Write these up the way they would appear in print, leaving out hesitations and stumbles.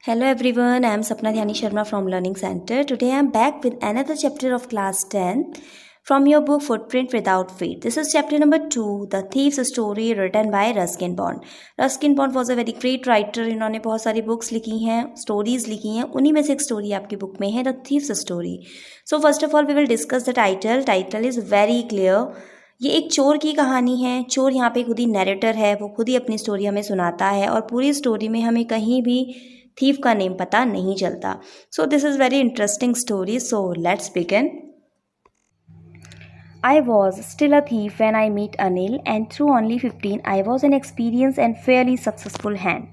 Hello everyone, I am Sapna Dhyani Sharma from Learning Center. Today I am back with another chapter of class 10 from your book Footprint Without Feet. This is chapter number 2, The Thief's Story, written by Ruskin Bond. Ruskin Bond was a very great writer. इन्होंने बहुत सारी books लिखी हैं, stories लिखी हैं. उन्हीं में से एक स्टोरी आपकी बुक में है, the thief's story. So first of all we will discuss the title. Title is very clear. ये एक चोर की कहानी है. चोर यहाँ पे खुद ही नैरेटर है, वो खुद ही अपनी स्टोरी हमें सुनाता है और पूरी स्टोरी में हमें कहीं भी थीफ का नेम पता नहीं चलता. So this is very interesting story. So let's begin. I was still a thief when I met Anil, and through only 15 I was an experienced and fairly successful hand.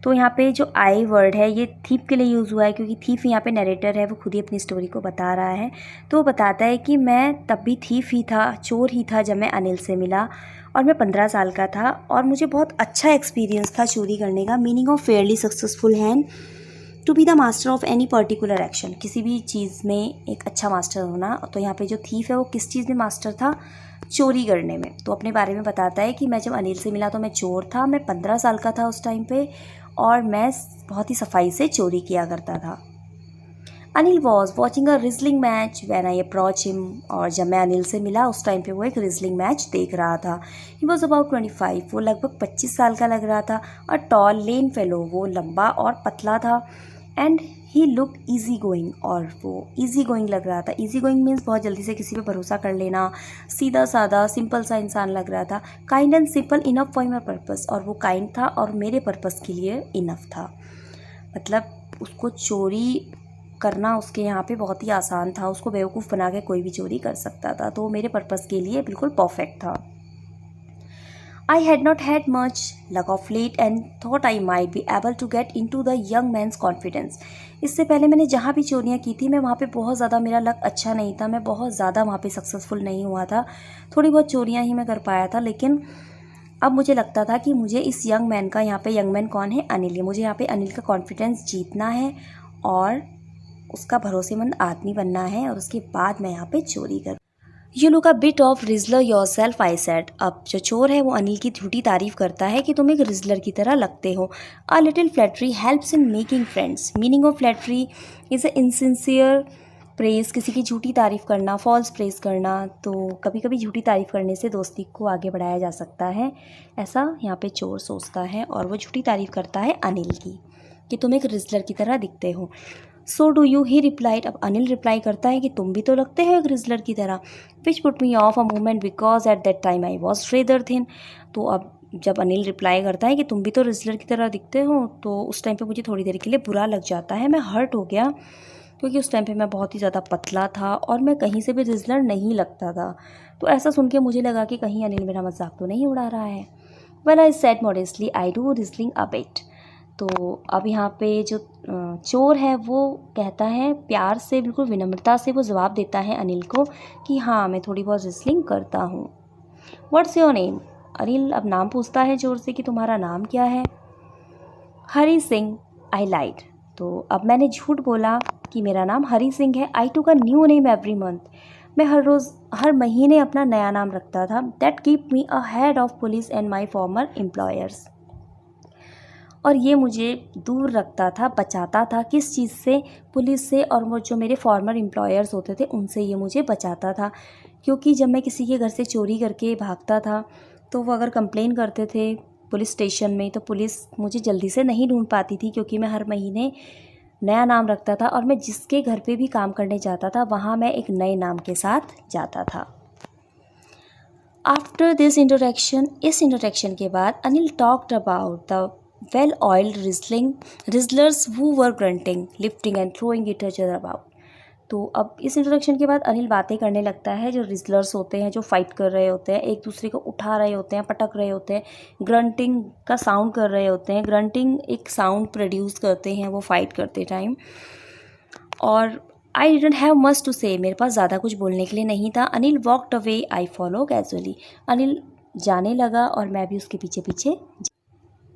तो यहाँ पे जो आई word है ये thief के लिए use हुआ है क्योंकि थीफ यहाँ पे नरेटर है, वो खुद ही अपनी स्टोरी को बता रहा है. तो वो बताता है कि मैं तब भी थीफ ही था, चोर ही था जब मैं अनिल से मिला और मैं 15 साल का था और मुझे बहुत अच्छा एक्सपीरियंस था चोरी करने का. Meaning of fairly successful hand, to be the master of any particular action. किसी भी चीज़ में एक अच्छा मास्टर होना. तो यहाँ पे जो थीफ है वो किस चीज़ में मास्टर था? चोरी करने में. तो अपने बारे में बताता है कि मैं जब अनिल से मिला तो मैं चोर था, मैं 15 साल का था उस टाइम पे और मैं बहुत ही सफाई से चोरी किया करता था. Anil was watching a wrestling match when I approach him. और जब मैं अनिल से मिला उस टाइम पे वो एक रिजलिंग मैच देख रहा था. He was about 25. वो लगभग 25 साल का लग रहा था. अ टॉल लेन फेलो, वो लंबा और पतला था. And he look easy going, और वो ईजी गोइंग लग रहा था. ईजी गोइंग मीन्स बहुत जल्दी से किसी पे भरोसा कर लेना, सीधा साधा सिंपल सा इंसान लग रहा था. Kind and simple enough for my purpose, और वो काइंड था और मेरे पर्पस के लिए इनफ था. मतलब उसको चोरी करना उसके यहाँ पे बहुत ही आसान था. उसको बेवकूफ़ बना के कोई भी चोरी कर सकता था. तो मेरे पर्पस के लिए बिल्कुल परफेक्ट था. I had not had much luck of late and thought I might be able to get into the young man's confidence. इससे पहले मैंने जहाँ भी चोरियाँ की थी मैं वहाँ पे बहुत ज़्यादा, मेरा लक अच्छा नहीं था, मैं बहुत ज़्यादा वहाँ पे सक्सेसफुल नहीं हुआ था. थोड़ी बहुत चोरियाँ ही मैं कर पाया था. लेकिन अब मुझे लगता था कि मुझे इस यंग मैन का, यहाँ पे यंग मैन कौन है? अनिल है. मुझे यहाँ पे अनिल का कॉन्फिडेंस जीतना है और उसका भरोसेमंद आदमी बनना है और उसके बाद मैं यहाँ पे चोरी करूँ. You look a bit of wrestler yourself, I said. अब जो चोर है वो अनिल की झूठी तारीफ करता है कि तुम एक रिजलर की तरह लगते हो. A little flattery helps in making friends. Meaning of flattery is a insincere praise. किसी की झूठी तारीफ करना, फॉल्स प्रेज करना. तो कभी कभी झूठी तारीफ करने से दोस्ती को आगे बढ़ाया जा सकता है, ऐसा यहाँ पे चोर सोचता है. और वो झूठी तारीफ करता है अनिल की कि तुम एक रिजलर की तरह दिखते हो. So do you, he replied. अब अनिल रिप्लाई करता है कि तुम भी तो लगते हो एक रिजलर की तरह. Which put me of a moment because at that time I was rather thin. तो अब जब अनिल रिप्लाई करता है कि तुम भी तो रिजलर की तरह दिखते हो, तो उस टाइम पे मुझे थोड़ी देर के लिए बुरा लग जाता है. मैं हर्ट हो गया क्योंकि उस टाइम पे मैं बहुत ही ज़्यादा पतला था और मैं कहीं से भी रिजलर नहीं लगता था. तो ऐसा सुन के मुझे लगा कि कहीं अनिल मेरा मजाक तो नहीं उड़ा रहा है. Well I said modestly, I do wrestling a bit. तो अब यहाँ पे जो चोर है वो कहता है प्यार से, बिल्कुल विनम्रता से वो जवाब देता है अनिल को कि हाँ मैं थोड़ी बहुत रिजलिंग करता हूँ. What's your name? अनिल अब नाम पूछता है चोर से कि तुम्हारा नाम क्या है? हरी सिंह, आई लाइड. तो अब मैंने झूठ बोला कि मेरा नाम हरी सिंह है. I took a new name every month. मैं हर रोज़, हर महीने अपना नया नाम रखता था. That keep me a head of police and my farmer employers. और ये मुझे दूर रखता था, बचाता था. किस चीज़ से? पुलिस से. और वो जो मेरे फॉर्मर एम्प्लॉयर्स होते थे उनसे ये मुझे बचाता था. क्योंकि जब मैं किसी के घर से चोरी करके भागता था तो वो अगर कंप्लेन करते थे पुलिस स्टेशन में तो पुलिस मुझे जल्दी से नहीं ढूंढ पाती थी, क्योंकि मैं हर महीने नया नाम रखता था और मैं जिसके घर पे भी काम करने जाता था वहाँ मैं एक नए नाम के साथ जाता था. आफ्टर दिस इंट्रोडक्शन, इस इंट्रोडक्शन के बाद Anil talked about the well-oiled rizzlers who were grunting, lifting and throwing each other about. तो अब इस इंट्रोडक्शन के बाद अनिल बातें करने लगता है जो रिजलर्स होते हैं, जो फाइट कर रहे होते हैं, एक दूसरे को उठा रहे होते हैं, पटक रहे होते हैं, ग्रंटिंग का साउंड कर रहे होते हैं. ग्रंटिंग एक साउंड प्रोड्यूस करते हैं वो फाइट करते टाइम. और I didn't have much to say, मेरे पास ज़्यादा कुछ बोलने के लिए नहीं था. Anil walked away, I follow casually. Anil जाने लगा और मैं भी उसके पीछे पीछे.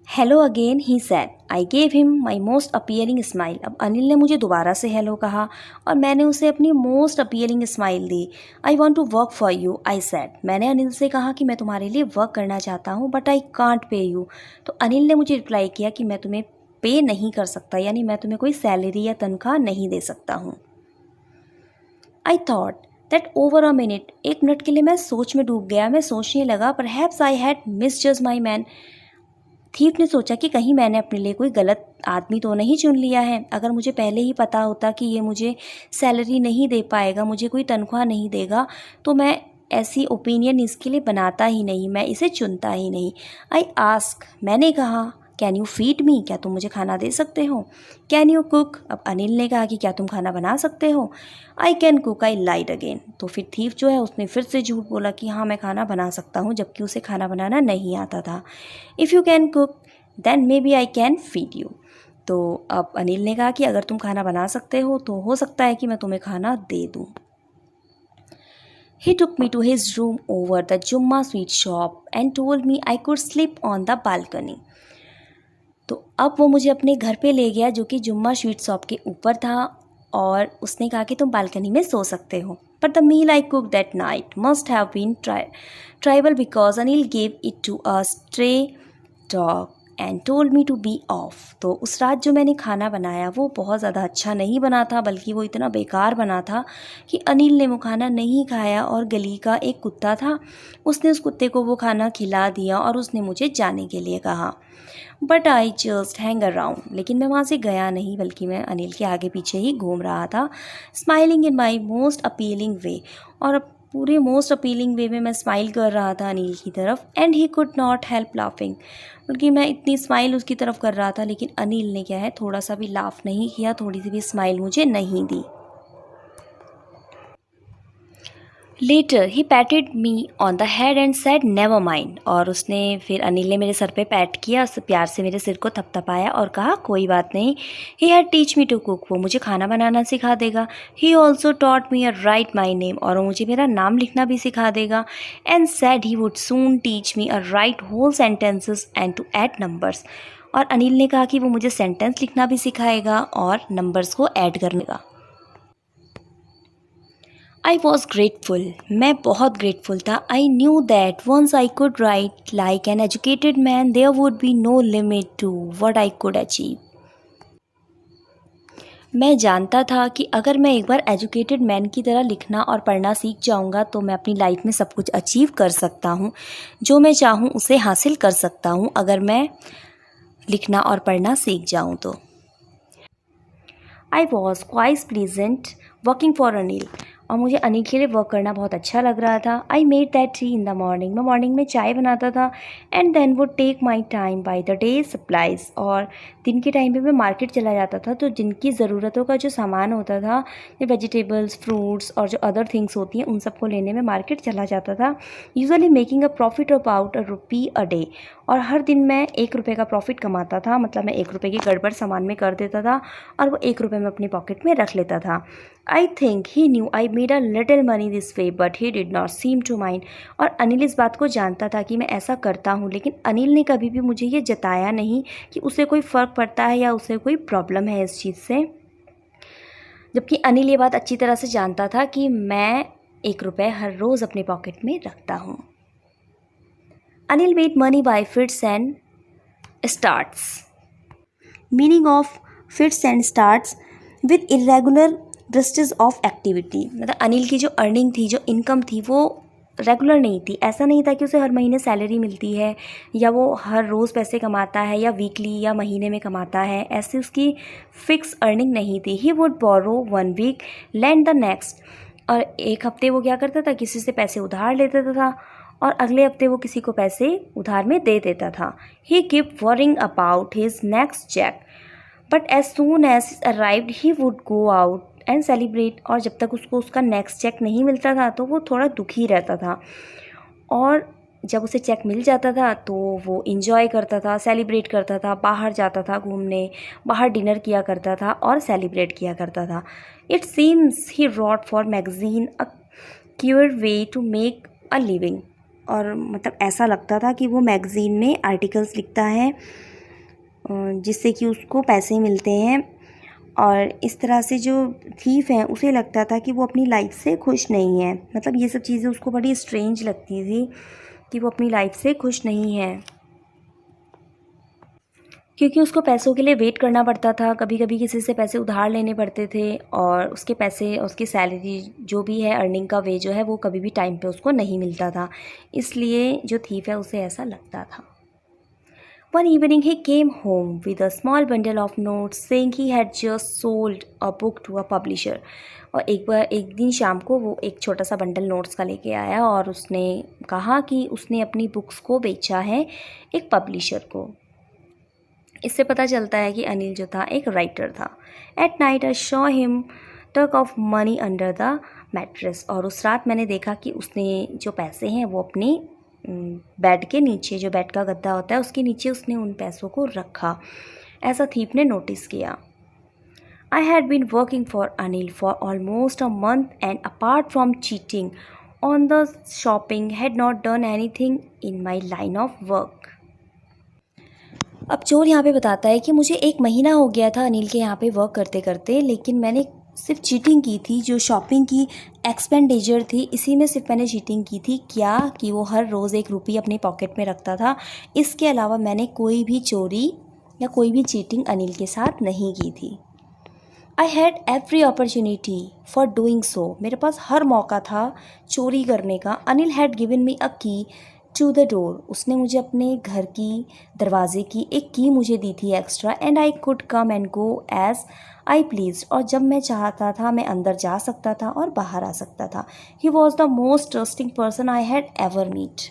Hello again, he sad. I gave him my most appearing smile. अब अनिल ने मुझे दोबारा से हेलो कहा और मैंने उसे अपनी मोस्ट अपीयरिंग स्माइल दी. I want to work for you, I said. मैंने अनिल से कहा कि मैं तुम्हारे लिए वर्क करना चाहता हूँ, but I can't pay you. तो अनिल ने मुझे रिप्लाई किया कि मैं तुम्हें पे नहीं कर सकता, यानी मैं तुम्हें कोई सैलरी या तनख्वाह नहीं दे सकता हूँ। I thought that over a minute, 1 minute के लिए मैं सोच में डूब गया। मैं सोचने लगा, परहैप्स आई हैड मिसजज माई मैन। थीफ ने सोचा कि कहीं मैंने अपने लिए कोई गलत आदमी तो नहीं चुन लिया है। अगर मुझे पहले ही पता होता कि ये मुझे सैलरी नहीं दे पाएगा, मुझे कोई तनख्वाह नहीं देगा, तो मैं ऐसी ओपिनियन इसके लिए बनाता ही नहीं, मैं इसे चुनता ही नहीं। आई आस्क, मैंने कहा, कैन यू फीड मी, क्या तुम मुझे खाना दे सकते हो? कैन यू कुक, अब अनिल ने कहा कि क्या तुम खाना बना सकते हो? I can cook, I lied again. तो फिर थीफ जो है उसने फिर से झूठ बोला कि हाँ मैं खाना बना सकता हूँ, जबकि उसे खाना बनाना नहीं आता था। If you can cook then may be I can feed you. तो अब अनिल ने कहा कि अगर तुम खाना बना सकते हो तो हो सकता है कि मैं तुम्हें खाना दे दूँ। He took me to his room over the Jumma sweet shop and told me I could sleep on the balcony. तो अब वो मुझे अपने घर पे ले गया जो कि जुम्मा स्वीट शॉप के ऊपर था, और उसने कहा कि तुम बालकनी में सो सकते हो। But the meal I cooked that night must have been tribal because Anil gave it to a stray dog and told me to be off. तो उस रात जो मैंने खाना बनाया वो बहुत ज़्यादा अच्छा नहीं बना था, बल्कि वो इतना बेकार बना था कि अनिल ने वो खाना नहीं खाया, और गली का एक कुत्ता था, उसने उस कुत्ते को वो खाना खिला दिया और उसने मुझे जाने के लिए कहा। But I just hang around, लेकिन मैं वहाँ से गया नहीं, बल्कि मैं अनिल के आगे पीछे ही घूम रहा था, smiling in my most appealing way. और पूरे मोस्ट अपीलिंग वे में मैं स्माइल कर रहा था अनिल की तरफ। And he could not help laughing, बल्कि मैं इतनी स्माइल उसकी तरफ कर रहा था, लेकिन अनिल ने क्या है थोड़ा सा भी लाफ नहीं किया, थोड़ी सी भी स्माइल मुझे नहीं दी। Later he patted me on the head and said never mind, और उसने फिर अनिल ने मेरे सर पे पैट किया, प्यार से मेरे सिर को थपथपाया और कहा कोई बात नहीं। He had teach me to cook, वो मुझे खाना बनाना सिखा देगा। He also taught me a write my name, और वो मुझे मेरा नाम लिखना भी सिखा देगा। And said he would soon teach me a write whole sentences and to add numbers, और अनिल ने कहा कि वो मुझे सेंटेंस लिखना भी सिखाएगा और नंबर्स को ऐड करने का। आई वॉज ग्रेटफुल, मैं बहुत ग्रेटफुल था। I knew that once I could write like an educated man there would be no limit to what I could achieve. मैं जानता था कि अगर मैं एक बार एजुकेटेड मैन की तरह लिखना और पढ़ना सीख जाऊंगा तो मैं अपनी लाइफ में सब कुछ अचीव कर सकता हूँ, जो मैं चाहूँ उसे हासिल कर सकता हूँ अगर मैं लिखना और पढ़ना सीख जाऊँ तो। I was quite pleasant working for Anil, और मुझे अनिल के लिए वर्क करना बहुत अच्छा लग रहा था। I made that tea in the morning, मैं मॉर्निंग में चाय बनाता था। And then would take my time by the day supplies, और दिन के टाइम पे मैं मार्केट चला जाता था, तो जिनकी ज़रूरतों का जो सामान होता था, जो वेजिटेबल्स, फ्रूट्स और जो अदर थिंग्स होती हैं, उन सबको लेने में मार्केट चला जाता था, usually making a profit of about ₹1 a day. और हर दिन मैं ₹1 का प्रॉफिट कमाता था, मतलब मैं ₹1 की गड़बड़ सामान में कर देता था और वो ₹1 मैं अपनी पॉकेट में रख लेता था। I think he knew I made a little money this way but he did not seem to mind, और अनिल इस बात को जानता था कि मैं ऐसा करता हूँ, लेकिन अनिल ने कभी भी मुझे ये जताया नहीं कि उसे कोई फ़र्क पड़ता है या उसे कोई प्रॉब्लम है इस चीज़ से, जबकि अनिल ये बात अच्छी तरह से जानता था कि मैं ₹1 हर रोज़ अपने पॉकेट में रखता हूँ। Anil made money by fits and starts. Meaning of fits and starts with irregular bursts of activity, मतलब अनिल की जो अर्निंग थी, जो इनकम थी, वो रेगुलर नहीं थी। ऐसा नहीं था कि उसे हर महीने सैलरी मिलती है या वो हर रोज़ पैसे कमाता है या वीकली या महीने में कमाता है, ऐसी उसकी फिक्स अर्निंग नहीं थी। He would borrow 1 week land the next, और एक हफ्ते वो क्या करता था, किसी से पैसे उधार लेता था और अगले हफ्ते वो किसी को पैसे उधार में दे देता था। He keep worrying about his next cheque, but as soon as arrived he would go out and celebrate, और जब तक उसको उसका नेक्स्ट चेक नहीं मिलता था तो वो थोड़ा दुखी रहता था, और जब उसे चेक मिल जाता था तो वो इंजॉय करता था, सेलिब्रेट करता था, बाहर जाता था घूमने, बाहर डिनर किया करता था और सेलिब्रेट किया करता था। It seems he wrote for magazine a queer way to make a living, और मतलब ऐसा लगता था कि वो मैगज़ीन में आर्टिकल्स लिखता है जिससे कि उसको पैसे मिलते हैं, और इस तरह से जो थीफ है उसे लगता था कि वो अपनी लाइफ से खुश नहीं है। मतलब ये सब चीज़ें उसको बड़ी स्ट्रेंज लगती थी कि वो अपनी लाइफ से खुश नहीं है। क्योंकि उसको पैसों के लिए वेट करना पड़ता था, कभी कभी किसी से पैसे उधार लेने पड़ते थे और उसके पैसे, उसकी सैलरी जो भी है, अर्निंग का वे जो है वो कभी भी टाइम पे उसको नहीं मिलता था, इसलिए जो थीफ है उसे ऐसा लगता था। One evening he came home with a small bundle of notes saying he had just sold a book to a publisher. और एक दिन शाम को वो एक छोटा सा बंडल नोट्स का लेके आया और उसने कहा कि उसने अपनी बुक्स को बेचा है एक पब्लिशर को। इससे पता चलता है कि अनिल जो था एक राइटर था। At night I saw him tuck of money under the mattress. और उस रात मैंने देखा कि उसने जो पैसे हैं वो अपनी बेड के नीचे, जो बेड का गद्दा होता है उसके नीचे उसने उन पैसों को रखा, ऐसा थीप ने नोटिस किया। I had been working for Anil for almost a month and apart from cheating on the shopping had not done anything in my line of work. अब चोर यहाँ पे बताता है कि मुझे 1 महीना हो गया था अनिल के यहाँ पे वर्क करते करते, लेकिन मैंने सिर्फ चीटिंग की थी, जो शॉपिंग की एक्सपेंडिचर थी इसी में सिर्फ मैंने चीटिंग की थी। क्या कि वो हर रोज़ 1 रुपये अपनी पॉकेट में रखता था, इसके अलावा मैंने कोई भी चोरी या कोई भी चीटिंग अनिल के साथ नहीं की थी। I had every opportunity for doing so. मेरे पास हर मौका था चोरी करने का। अनिल हैड गिवन मी अ की टू द डोर। उसने मुझे अपने घर की दरवाजे की एक की मुझे दी थी extra. And I could come and go as I please. और जब मैं चाहता था मैं अंदर जा सकता था और बाहर आ सकता था। He was the most trusting person I had ever meet.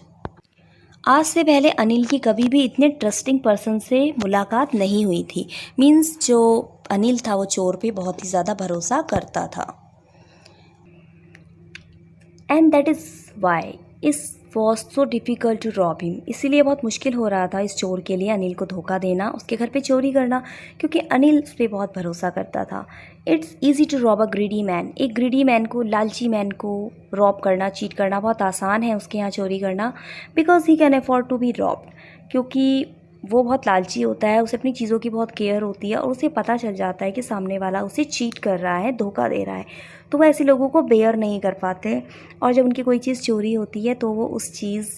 आज से पहले अनिल की कभी भी इतने ट्रस्टिंग पर्सन से मुलाकात नहीं हुई थी। मीन्स जो अनिल था वो चोर पे बहुत ही ज़्यादा भरोसा करता था। And that is why is was so difficult to rob him. इसीलिए बहुत मुश्किल हो रहा था इस चोर के लिए अनिल को धोखा देना, उसके घर पे चोरी करना, क्योंकि अनिल उस पर बहुत भरोसा करता था। It's easy to rob a greedy man. एक ग्रीडी मैन को, लालची मैन को रॉब करना, चीट करना बहुत आसान है, उसके यहाँ चोरी करना, because he can afford to be robbed. क्योंकि वो बहुत लालची होता है, उसे अपनी चीज़ों की बहुत केयर होती है और उसे पता चल जाता है कि सामने वाला उसे चीट कर रहा है, धोखा दे रहा है, तो वो ऐसे लोगों को बेयर नहीं कर पाते। और जब उनकी कोई चीज़ चोरी होती है तो वो उस चीज़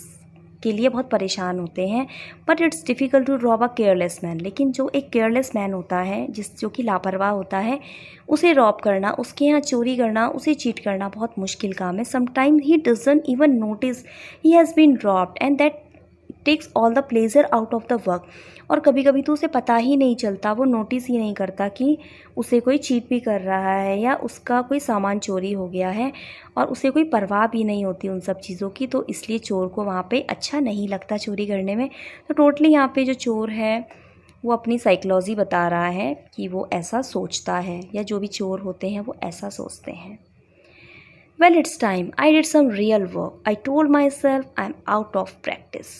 के लिए बहुत परेशान होते हैं। But it's difficult to rob a careless man. लेकिन जो एक केयरलेस मैन होता है, जो कि लापरवाह होता है, उसे रॉब करना, उसके यहाँ चोरी करना, उसे चीट करना बहुत मुश्किल काम है। Sometime he doesn't even notice he has been robbed and that takes all the pleasure out of the work. और कभी कभी तो उसे पता ही नहीं चलता, वो नोटिस ही नहीं करता कि उसे कोई चीट भी कर रहा है या उसका कोई सामान चोरी हो गया है, और उसे कोई परवाह भी नहीं होती उन सब चीज़ों की। तो इसलिए चोर को वहाँ पे अच्छा नहीं लगता चोरी करने में। तो टोटली यहाँ पे जो चोर है वो अपनी साइकोलॉजी बता रहा है कि वो ऐसा सोचता है, या जो भी चोर होते हैं वो ऐसा सोचते हैं। Well, it's time. I did some real work. I told myself I'm out of practice.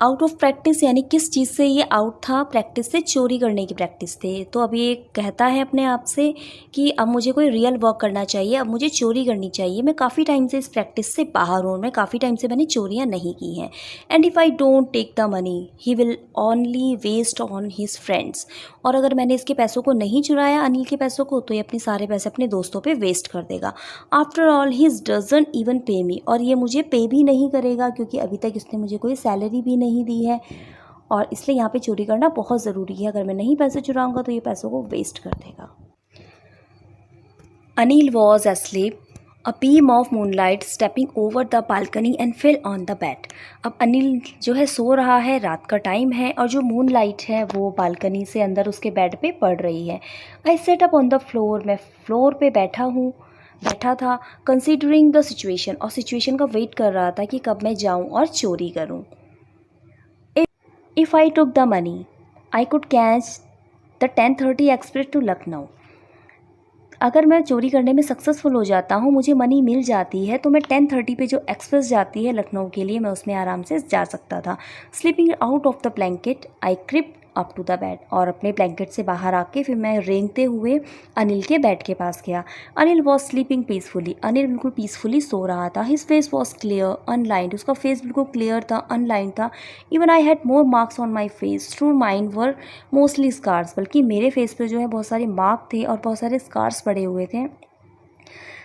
Out of practice यानी किस चीज़ से ये आउट था? प्रैक्टिस से, चोरी करने की प्रैक्टिस थे। तो अब ये कहता है अपने आप से कि अब मुझे कोई रियल वर्क करना चाहिए, अब मुझे चोरी करनी चाहिए। मैं काफ़ी टाइम से इस प्रैक्टिस से बाहर हूँ, मैं काफ़ी टाइम से मैंने चोरियाँ नहीं की हैं। And if I don't take the money he will only waste on his friends. और अगर मैंने इसके पैसों को नहीं चुराया, अनिल के पैसों को, तो ये अपने सारे पैसे अपने दोस्तों पे वेस्ट कर देगा। After all he doesn't even पे मी। और ये मुझे पे भी नहीं करेगा, क्योंकि अभी तक इसने मुझे कोई सैलरी भी नहीं दी है। और इसलिए यहाँ पे चोरी करना बहुत ज़रूरी है। अगर मैं नहीं पैसे चुराऊंगा तो ये पैसों को वेस्ट कर देगा। Anil was asleep. A beam of moonlight stepping over the balcony and fell on the bed. अब अनिल जो है सो रहा है, रात का टाइम है, और जो मून लाइट है वो बालकनी से अंदर उसके बेड पे पड़ रही है। I sat up on the floor. मैं फ्लोर पे बैठा था, कंसिडरिंग द सिचुएशन। और सिचुएशन का वेट कर रहा था कि कब मैं जाऊँ और चोरी करूँ। If I took the money I could catch the 10:30 express to Lucknow. अगर मैं चोरी करने में सक्सेसफुल हो जाता हूँ, मुझे मनी मिल जाती है, तो मैं 10:30 पे जो एक्सप्रेस जाती है लखनऊ के लिए, मैं उसमें आराम से जा सकता था। Sleeping out of the blanket I crept up to the bed. और अपने ब्लैंकेट से बाहर आके फिर मैं रेंगते हुए अनिल के बेड के पास गया। Anil was sleeping peacefully. Anil बिल्कुल पीसफुली सो रहा था। His face was clear unlined. उसका फेस बिल्कुल क्लियर था, अनलाइंड था। Even I had more marks on my face, true mind were mostly scars. बल्कि मेरे फेस पे जो है बहुत सारे मार्क थे और बहुत सारे स्कार्स पड़े हुए थे।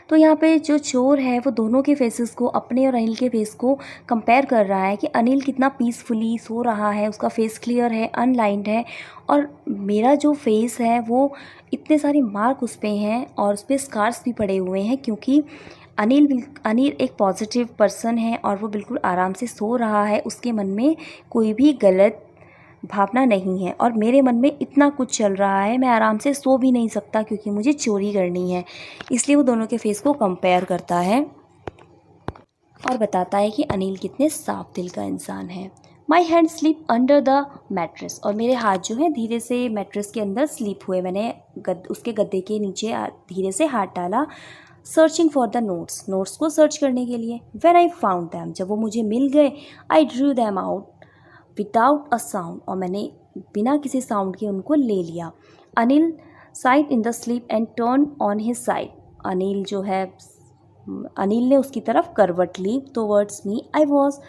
तो यहाँ पे जो चोर है वो दोनों के फेसेस को, अपने और अनिल के फेस को कंपेयर कर रहा है कि अनिल कितना पीसफुली सो रहा है, उसका फेस क्लियर है, अनलाइंड है, और मेरा जो फेस है वो इतने सारे मार्क उस पर हैं और उस पर स्कार्स भी पड़े हुए हैं, क्योंकि अनिल एक पॉजिटिव पर्सन है और वो बिल्कुल आराम से सो रहा है, उसके मन में कोई भी गलत भावना नहीं है। और मेरे मन में इतना कुछ चल रहा है, मैं आराम से सो भी नहीं सकता क्योंकि मुझे चोरी करनी है। इसलिए वो दोनों के फेस को कंपेयर करता है और बताता है कि अनिल कितने साफ दिल का इंसान है। My hand sleep under the mattress, और मेरे हाथ जो हैं धीरे से मैट्रेस के अंदर स्लीप हुए। मैंने उसके गद्दे के नीचे धीरे से हाथ डाला, सर्चिंग फॉर द नोट्स को सर्च करने के लिए। व्हेन आई फाउंड दैम, जब वो मुझे मिल गए, I drew them out without a sound, और मैंने बिना किसी साउंड के उनको ले लिया। Anil sighed in the sleep and turn on his side, अनिल ने उसकी तरफ करवट ली towards me. I was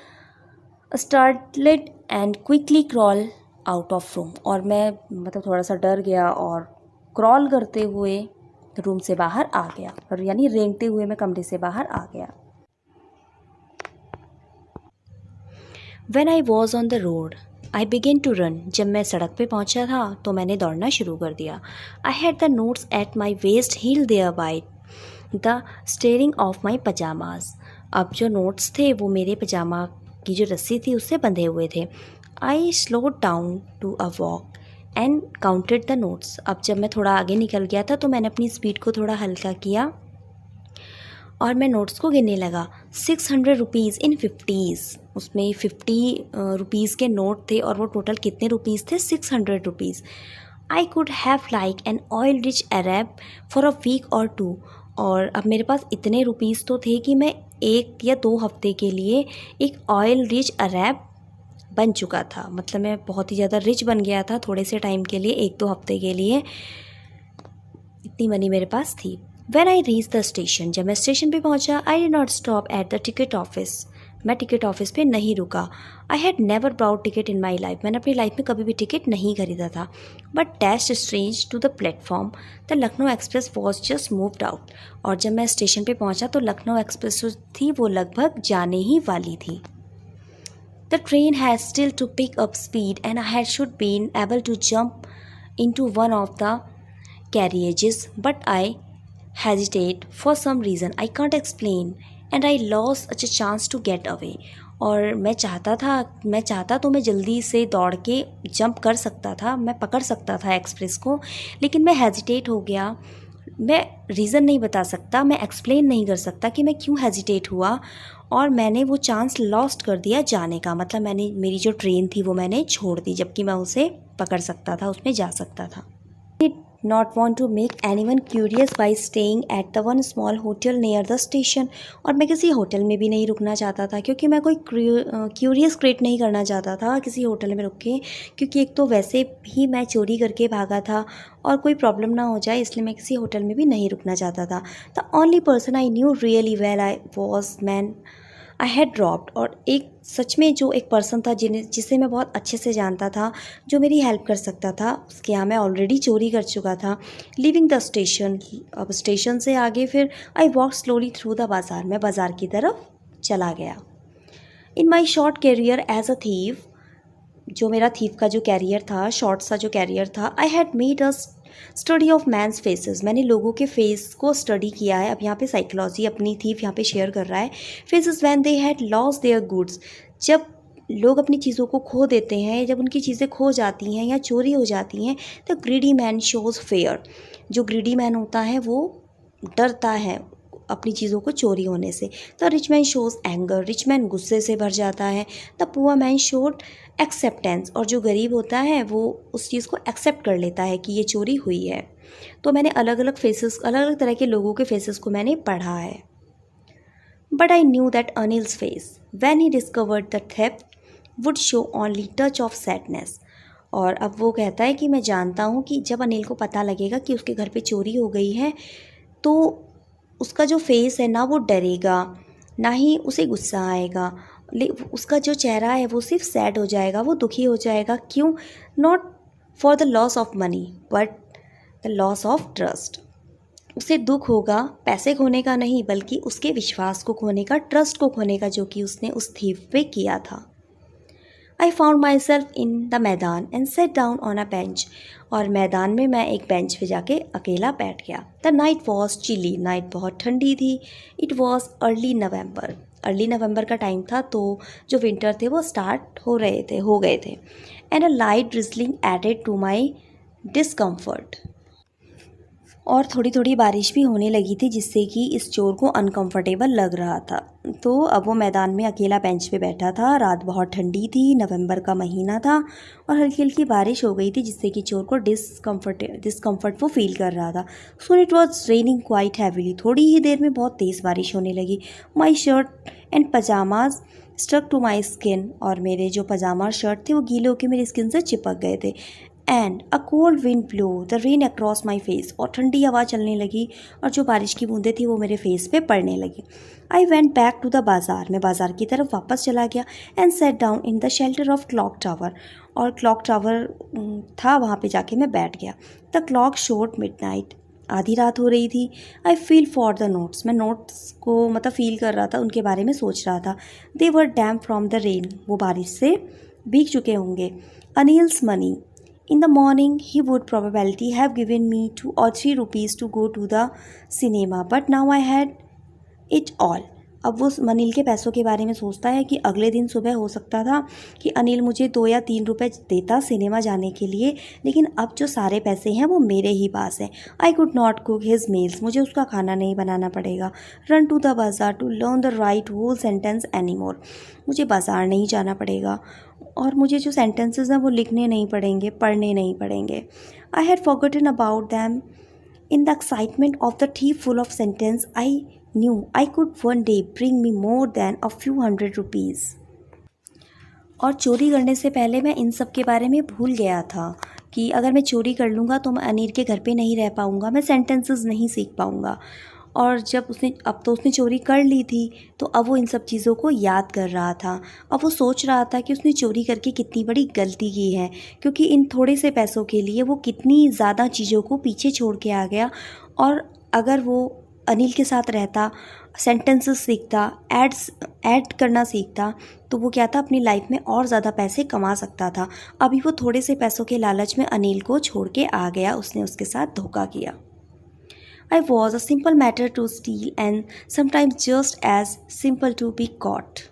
startled and quickly crawl out of room, और मैं थोड़ा सा डर गया और क्रॉल करते हुए रूम से बाहर आ गया, और यानी रेंगते हुए मैं कमरे से बाहर आ गया। When I was on the road, I began to run. जब मैं सड़क पे पहुंचा था तो मैंने दौड़ना शुरू कर दिया। I had the notes at my waist heel there by the steering of my pajamas. अब जो नोट्स थे वो मेरे पजामा की जो रस्सी थी उससे बंधे हुए थे। I slowed down to a walk and counted the notes. अब जब मैं थोड़ा आगे निकल गया था तो मैंने अपनी स्पीड को थोड़ा हल्का किया और मैं नोट्स को गिनने लगा। 600 रुपीज़ इन 50s, उसमें 50 रुपीज़ के नोट थे और वो टोटल कितने रुपीज़ थे? 600 rupees. I could have like an oil rich Arab for a week और 2, और अब मेरे पास इतने रुपीज़ तो थे कि मैं 1 या 2 हफ्ते के लिए एक ऑयल रिच अरब बन चुका था। मतलब मैं बहुत ही ज़्यादा रिच बन गया था थोड़े से टाइम के लिए, 1-2 हफ्ते के लिए इतनी मनी मेरे पास थी। When I reached the station, जब मैं स्टेशन पे पहुंचा, I did not stop at the ticket office. मैं टिकट ऑफिस पे नहीं रुका। I had never bought ticket in my life. मैंने अपनी लाइफ में कभी भी टिकट नहीं खरीदा था। But dashed strange to the platform, the Lucknow Express was just moved out. और जब मैं स्टेशन पे पहुंचा तो लखनऊ एक्सप्रेस जो थी वो लगभग जाने ही वाली थी। The train has still to pick up speed and I should been able to jump into one of the carriages, but I hesitate for some reason I can't explain and I lost a chance to get away. और मैं चाहता तो मैं जल्दी से दौड़ के jump कर सकता था, मैं पकड़ सकता था एक्सप्रेस को, लेकिन मैं हेजिटेट हो गया। मैं रीज़न नहीं बता सकता, मैं एक्सप्लेन नहीं कर सकता कि मैं क्यों हेजिटेट हुआ, और मैंने वो चांस लॉस्ट कर दिया जाने का। मतलब मेरी जो ट्रेन थी वो मैंने छोड़ दी, जबकि मैं उसे पकड़ सकता था, उसमें जा सकता था। Not want to make anyone curious by staying at the one small hotel near the station, और मैं किसी होटल में भी नहीं रुकना चाहता था क्योंकि मैं कोई क्यूरियस क्रिएट नहीं करना चाहता था किसी होटल में रुक के, क्योंकि एक तो वैसे भी मैं चोरी करके भागा था और कोई प्रॉब्लम ना हो जाए, इसलिए मैं किसी होटल में भी नहीं रुकना चाहता था। The only person I knew really well I was man I had dropped, और एक सच में जो एक पर्सन था जिसे मैं बहुत अच्छे से जानता था, जो मेरी हेल्प कर सकता था, उसके यहाँ मैं ऑलरेडी चोरी कर चुका था। लिविंग द स्टेशन, अब स्टेशन से आगे फिर I walk slowly through the bazaar, मैं बाज़ार की तरफ चला गया। In my short career as a thief, जो मेरा थीव का जो कैरियर था, शॉर्ट सा जो कैरियर था, I had made a study of men's faces, मैंने लोगों के फेस को स्टडी किया है। अब यहाँ पे साइकोलॉजी अपनी थीव यहाँ पे शेयर कर रहा है। Faces when they had lost their goods, जब लोग अपनी चीज़ों को खो देते हैं, जब उनकी चीज़ें खो जाती हैं या चोरी हो जाती हैं, the greedy man shows fair, जो ग्रीडी मैन होता है वो डरता है अपनी चीज़ों को चोरी होने से। The rich man shows anger, rich man गुस्से से भर जाता है। The poor man showed acceptance, और जो गरीब होता है वो उस चीज़ को एक्सेप्ट कर लेता है कि ये चोरी हुई है। तो मैंने अलग अलग तरह के लोगों के फेसेस को मैंने पढ़ा है। But I knew that Anil's face when he discovered the theft would show only touch of sadness, और अब वो कहता है कि मैं जानता हूँ कि जब अनिल को पता लगेगा कि उसके घर पे चोरी हो गई है तो उसका जो फेस है ना वो डरेगा, ना ही उसे गुस्सा आएगा, उसका जो चेहरा है वो सिर्फ सैड हो जाएगा, वो दुखी हो जाएगा। क्यों? Not for the loss of money but the loss of trust, उसे दुख होगा पैसे खोने का नहीं, बल्कि उसके विश्वास को खोने का, ट्रस्ट को खोने का, जो कि उसने उस थीफ पे किया था। I found myself in the maidan and sat down on a bench. और मैदान में मैं एक बेंच पे जाके अकेला बैठ गया। The night was chilly, night बहुत ठंडी थी। इट वॉज अर्ली नवंबर का टाइम था, तो जो विंटर थे वो स्टार्ट हो गए थे। And a light drizzling added to my discomfort. और थोड़ी थोड़ी बारिश भी होने लगी थी, जिससे कि इस चोर को अनकंफर्टेबल लग रहा था। तो अब वो मैदान में अकेला बेंच पे बैठा था। रात बहुत ठंडी थी, नवंबर का महीना था और हल्की हल्की बारिश हो गई थी, जिससे कि चोर को डिस्कम्फर्ट वो फील कर रहा था। So it was raining quite heavily. थोड़ी ही देर में बहुत तेज़ बारिश होने लगी। My shirt and pyjamas stuck to my skin. और मेरे जो पजामा और शर्ट थे वो गीले होकर मेरी स्किन से चिपक गए थे। And a cold wind blow the rain across my face. और ठंडी हवा चलने लगी और जो बारिश की बूंदें थी वो मेरे फेस पे पड़ने लगी। I went back to the bazaar. मैं बाज़ार की तरफ वापस चला गया and sat down in the shelter of clock tower. और क्लॉक टावर था, वहाँ पे जाके मैं बैठ गया। The clock showed midnight. आधी रात हो रही थी। I feel for the notes. मैं नोट्स को मतलब फील कर रहा था, उनके बारे में सोच रहा था। दे वर डैम फ्रॉम द रेन। वो बारिश से भीग चुके होंगे। Anil's money. In the morning, he would probably have given me 2 or 3 rupees to go to the cinema, but now I had it all. अब वो अनिल के पैसों के बारे में सोचता है कि अगले दिन सुबह हो सकता था कि अनिल मुझे 2 या 3 रुपए देता सिनेमा जाने के लिए, लेकिन अब जो सारे पैसे हैं वो मेरे ही पास हैं। I could not cook his meals. मुझे उसका खाना नहीं बनाना पड़ेगा। Run to the bazaar to learn the write whole sentence any more. मुझे बाज़ार नहीं जाना पड़ेगा और मुझे जो सेंटेंसेस हैं वो लिखने नहीं पड़ेंगे, पढ़ने नहीं पड़ेंगे। I had forgotten about them in the excitement of the tea full of sentence. I knew I could one day bring me more than a few hundred rupees. और चोरी करने से पहले मैं इन सब के बारे में भूल गया था कि अगर मैं चोरी कर लूँगा तो मैं अनिल के घर पे नहीं रह पाऊँगा, मैं सेंटेंसेस नहीं सीख पाऊँगा। और जब उसने चोरी कर ली थी, तो अब वो इन सब चीज़ों को याद कर रहा था। अब वो सोच रहा था कि उसने चोरी करके कितनी बड़ी गलती की है, क्योंकि इन थोड़े से पैसों के लिए वो कितनी ज़्यादा चीज़ों को पीछे छोड़ के आ गया। और अगर वो अनिल के साथ रहता, सेंटेंसेस सीखता, ऐड करना सीखता, तो वो क्या था, अपनी लाइफ में और ज़्यादा पैसे कमा सकता था। अभी वो थोड़े से पैसों के लालच में अनिल को छोड़ के आ गया, उसने उसके साथ धोखा किया। I was a simple matter to steal and sometimes just as simple to be caught.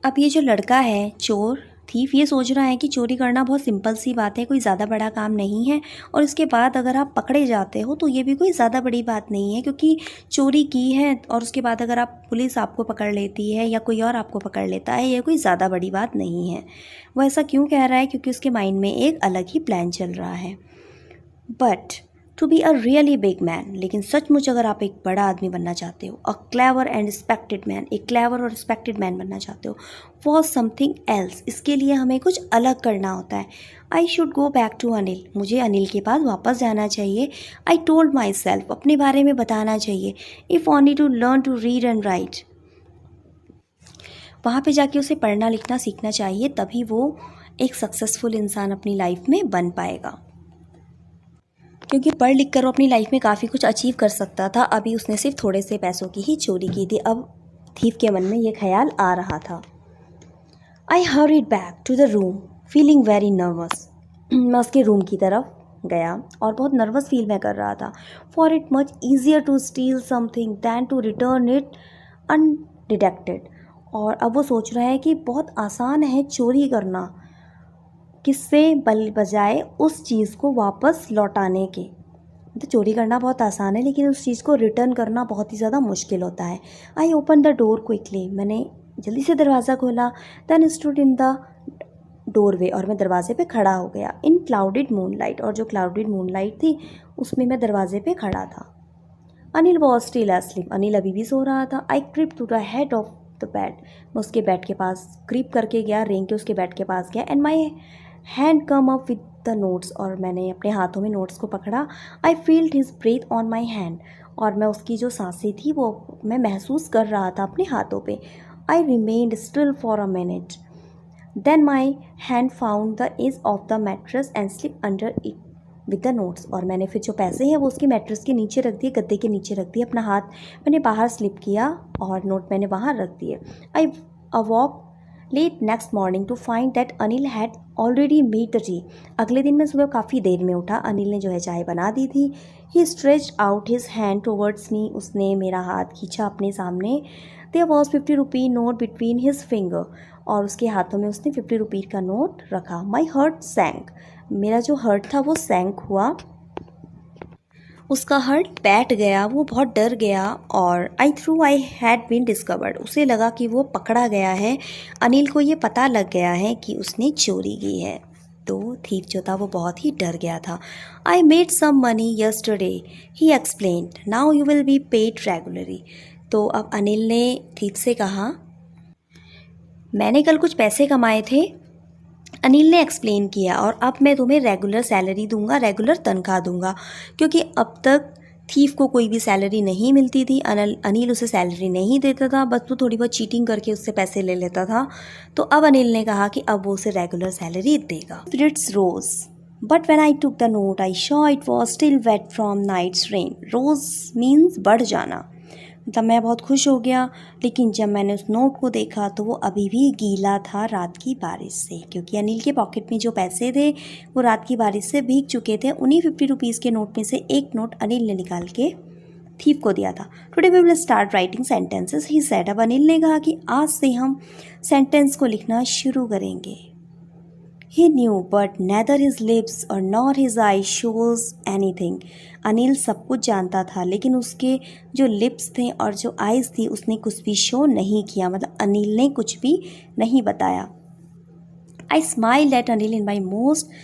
अब ये जो लड़का है चोर थीफ, ये सोच रहा है कि चोरी करना बहुत सिंपल सी बात है, कोई ज़्यादा बड़ा काम नहीं है। और इसके बाद अगर आप पकड़े जाते हो तो ये भी कोई ज़्यादा बड़ी बात नहीं है, क्योंकि चोरी की है और उसके बाद अगर पुलिस आपको पकड़ लेती है या कोई और आपको पकड़ लेता है, ये कोई ज़्यादा बड़ी बात नहीं है। वो ऐसा क्यों कह रहा है? क्योंकि उसके माइंड में एक अलग ही प्लान चल रहा है। But to be a really big man, लेकिन सचमुच अगर आप एक बड़ा आदमी बनना चाहते हो, a clever and respected man, एक क्लेवर और रिस्पेक्टेड मैन बनना चाहते हो, वॉज समथिंग एल्स। इसके लिए हमें कुछ अलग करना होता है। I should go back to Anil. मुझे अनिल के पास वापस जाना चाहिए। आई टोल्ड माई सेल्फ, अपने बारे में बताना चाहिए। If only to learn to read and write. वहाँ पे जाके उसे पढ़ना लिखना सीखना चाहिए, तभी वो एक सक्सेसफुल इंसान अपनी लाइफ में बन पाएगा। क्योंकि पढ़ लिख कर वो अपनी लाइफ में काफ़ी कुछ अचीव कर सकता था। अभी उसने सिर्फ थोड़े से पैसों की ही चोरी की थी। अब थीफ के मन में ये ख्याल आ रहा था। I hurried back to the room feeling very nervous. मैं उसके रूम की तरफ गया और बहुत नर्वस फील मैं कर रहा था। For it much easier to steal something than to return it undetected. और अब वो सोच रहा है कि बहुत आसान है चोरी करना, किससे बजाय उस चीज़ को वापस लौटाने के। तो चोरी करना बहुत आसान है, लेकिन उस चीज़ को रिटर्न करना बहुत ही ज़्यादा मुश्किल होता है। I open the door quickly. मैंने जल्दी से दरवाज़ा खोला। Then stood in the doorway. और मैं दरवाजे पे खड़ा हो गया। In clouded moonlight. और जो क्लाउडेड मूनलाइट थी उसमें मैं दरवाजे पे खड़ा था। Anil was still asleep. Anil अभी भी सो रहा था। I creep to the head of the bed. मैं उसके बेड के पास क्रीप करके गया, रेंग के उसके बेड के पास गया। And my hand come up with the notes. और मैंने अपने हाथों में नोट्स को पकड़ा। I feeled his breath on my hand. और मैं उसकी जो सांसें थी वो मैं महसूस कर रहा था अपने हाथों पे। I remained still for a minute. Then my hand found the edge of the mattress and slip under it. With the notes. और मैंने फिर जो पैसे हैं वो उसके मैट्रेस के नीचे रख दिए, गद्दे के नीचे रख दिए। अपना हाथ मैंने बाहर स्लिप किया और नोट मैंने वहाँ रख दिए। I awoke late next morning to find that Anil had already made the tea. अगले दिन मैं सुबह काफ़ी देर में उठा, अनिल ने जो है चाय बना दी थी। He stretched out his hand towards me, उसने मेरा हाथ खींचा अपने सामने। There was 50 rupee note between his finger, और उसके हाथों में उसने 50 रुपी का नोट रखा। माई हर्ट सैंक, मेरा जो हर्ट था वो सैंक हुआ, उसका हर्ट बैठ गया, वो बहुत डर गया। और आई हैड बीन डिस्कवर्ड, उसे लगा कि वो पकड़ा गया है, अनिल को ये पता लग गया है कि उसने चोरी की है। तो थीफ जो था वो बहुत ही डर गया था। I made some money yesterday, he explained, now you will be paid regularly. तो अब अनिल ने थीफ से कहा, मैंने कल कुछ पैसे कमाए थे, अनिल ने एक्सप्लेन किया, और अब मैं तुम्हें रेगुलर सैलरी दूंगा, रेगुलर तनख्वाह दूंगा, क्योंकि अब तक थीफ को कोई भी सैलरी नहीं मिलती थी। अनिल उसे सैलरी नहीं देता था, बस वो थोड़ी बहुत चीटिंग करके उससे पैसे ले लेता था। तो अब अनिल ने कहा कि अब वो उसे रेगुलर सैलरी देगा। Spirits rose but when I took the note I saw it was still wet from night's rain. Rose means बढ़ जाना, तब मैं बहुत खुश हो गया, लेकिन जब मैंने उस नोट को देखा तो वो अभी भी गीला था रात की बारिश से, क्योंकि अनिल के पॉकेट में जो पैसे थे वो रात की बारिश से भीग चुके थे। उन्हीं 50 रुपीज़ के नोट में से एक नोट अनिल ने निकाल के थीफ को दिया था। Today we will start writing sentences, he said. अब अनिल ने कहा कि आज से हम सेंटेंस को लिखना शुरू करेंगे। He knew, but neither his lips or nor his eyes shows anything. Anil सब कुछ जानता था, लेकिन उसके जो लिप्स थे और जो आइज़ थी उसने कुछ भी शो नहीं किया, मतलब अनिल ने कुछ भी नहीं बताया। I smiled at Anil in my most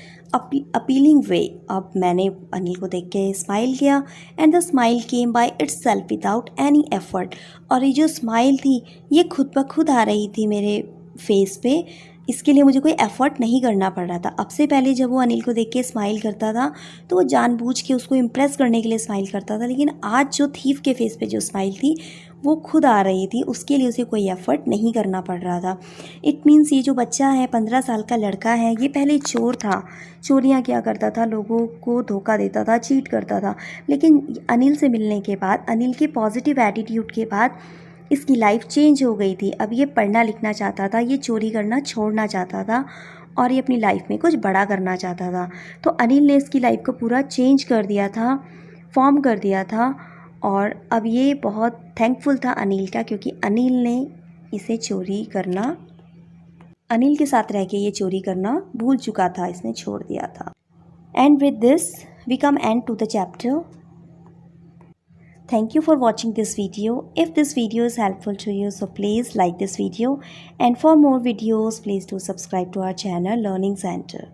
appealing way. अब मैंने अनिल को देख के स्माइल किया, and the smile came by itself without any effort. और ये जो स्माइल थी ये खुद ब खुद आ रही थी मेरे फेस पे, इसके लिए मुझे कोई एफ़र्ट नहीं करना पड़ रहा था। अब से पहले जब वो अनिल को देख के स्माइल करता था तो वो जानबूझ के उसको इम्प्रेस करने के लिए स्माइल करता था, लेकिन आज जो थीफ के फेस पे जो स्माइल थी वो खुद आ रही थी, उसके लिए उसे कोई एफ़र्ट नहीं करना पड़ रहा था। इट मीन्स ये जो बच्चा है, 15 साल का लड़का है, ये पहले चोर था, चोरियाँ किया करता था, लोगों को धोखा देता था, चीट करता था, लेकिन अनिल से मिलने के बाद, अनिल के पॉजिटिव एटीट्यूड के बाद इसकी लाइफ चेंज हो गई थी। अब ये पढ़ना लिखना चाहता था, ये चोरी करना छोड़ना चाहता था, और ये अपनी लाइफ में कुछ बड़ा करना चाहता था। तो अनिल ने इसकी लाइफ को पूरा चेंज कर दिया था, फॉर्म कर दिया था, और अब ये बहुत थैंकफुल था अनिल का, क्योंकि अनिल ने इसे चोरी करना, अनिल के साथ रह के ये चोरी करना भूल चुका था, इसने छोड़ दिया था। And with this we come end to the chapter. Thank you for watching this video. If this video is helpful to you, so please like this video, and for more videos please do subscribe to our channel Learning Center.